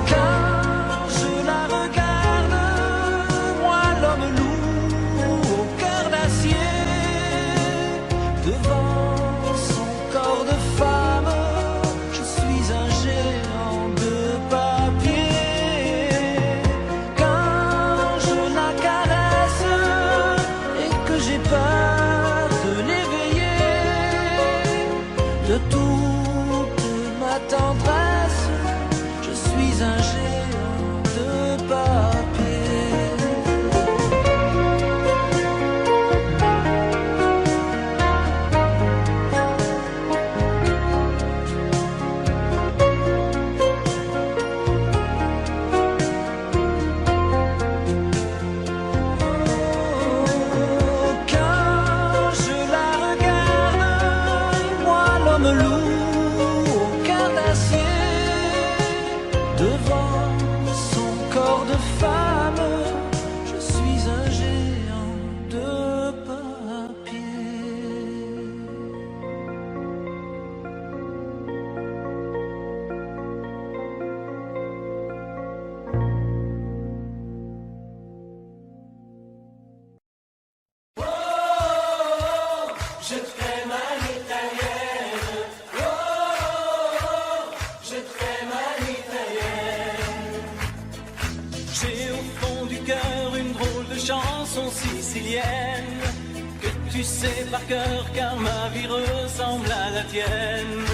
quand je la regarde, moi l'homme lourd au cœur d'acier, devant son corps de femme, je suis un géant de papier. Quand je la caresse et que j'ai peur de l'éveiller, de toute ma tendresse, je suis un géant de papier. Quand je la regarde, moi l'homme lourd au cœur d'acier, devant son corps de femme, je suis un géant de papier. Je t'aime à l'italienne. Oh, je t'aime à l'italienne. J'ai au fond du cœur une drôle de chanson sicilienne que tu sais par cœur car ma vie ressemble à la tienne.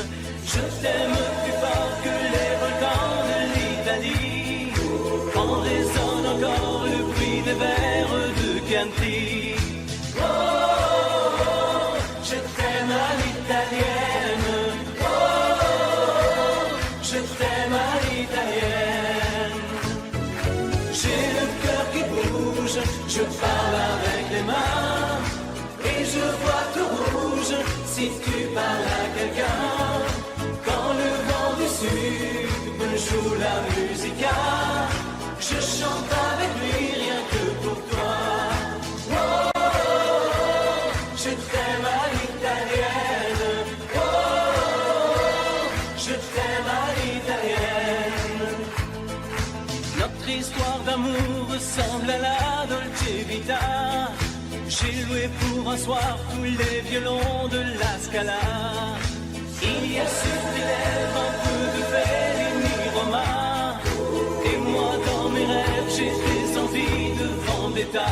Je t'aime plus fort que les volcans de l'Italie. En résonne encore le bruit des vers de Chianti. Oh, je t'aime à l'italienne. Oh, je t'aime à l'italienne. J'ai le cœur qui bouge, je parle avec les mains et je vois tout rouge si tu parles à quelqu'un. Quand le vent du sud me joue la musica, je chante avec lui rien que pour toi. Oh, je t'aime à l'italienne. Oh, je t'aime à l'italienne. Notre histoire d'amour ressemble à la Dolce Vita. J'ai loué pour un soir tous les violons de la Scala. Il y a sur tes lèvres un peu de Fellini Roma. Et moi dans mes rêves j'ai des envies de vendetta.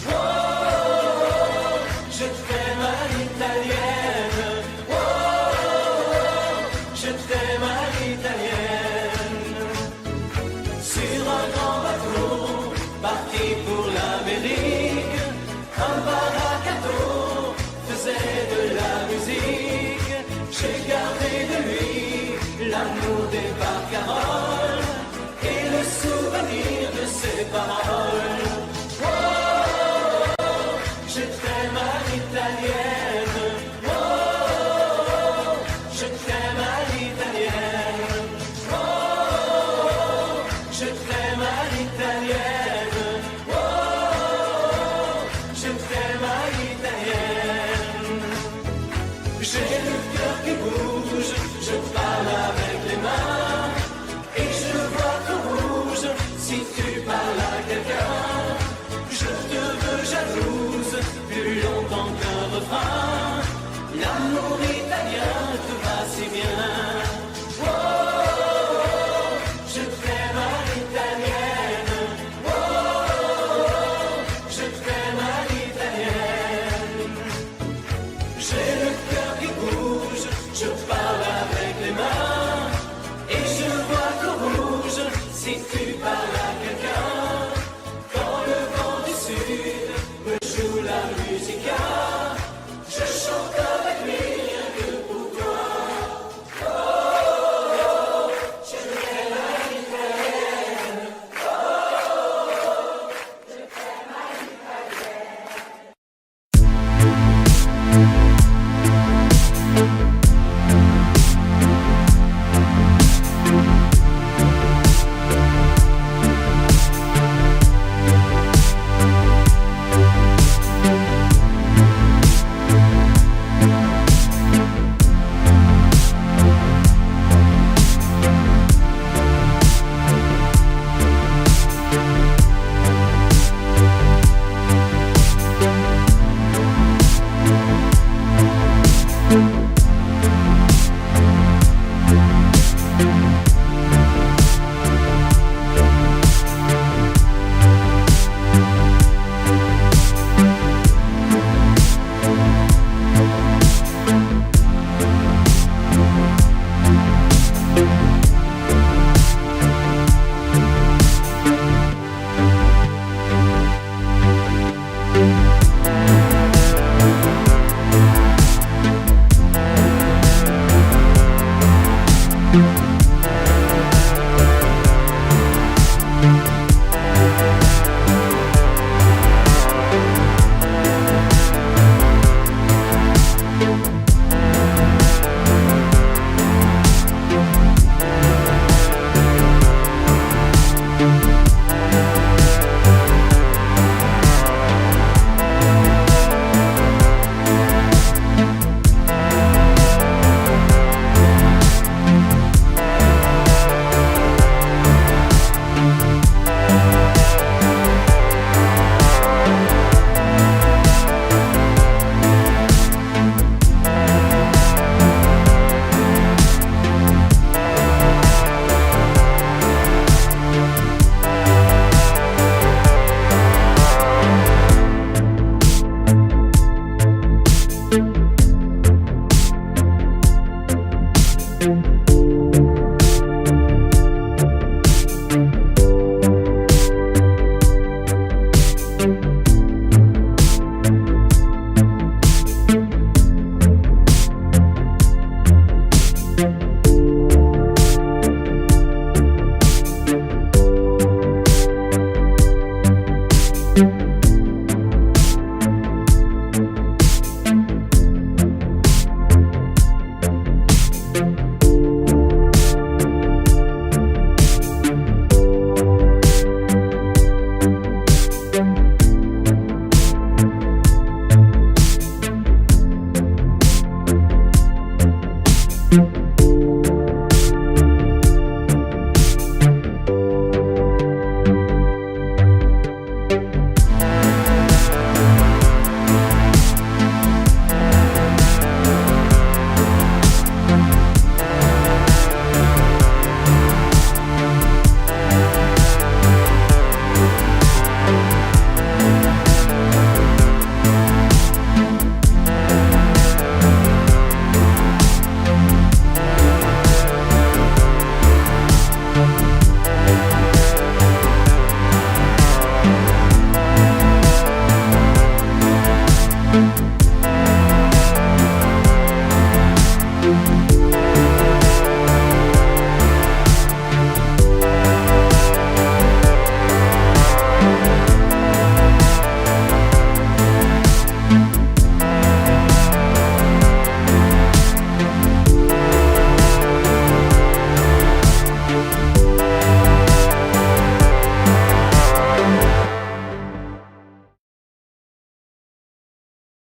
Oh, je t'aime à l'italienne. Oh, je t'aime à l'italienne. Sur un grand bateau parti pour l'Amérique, un baracato faisait de la musique. J'ai gardé de lui l'amour des barcaroles et le J'ai le cœur qui bouge.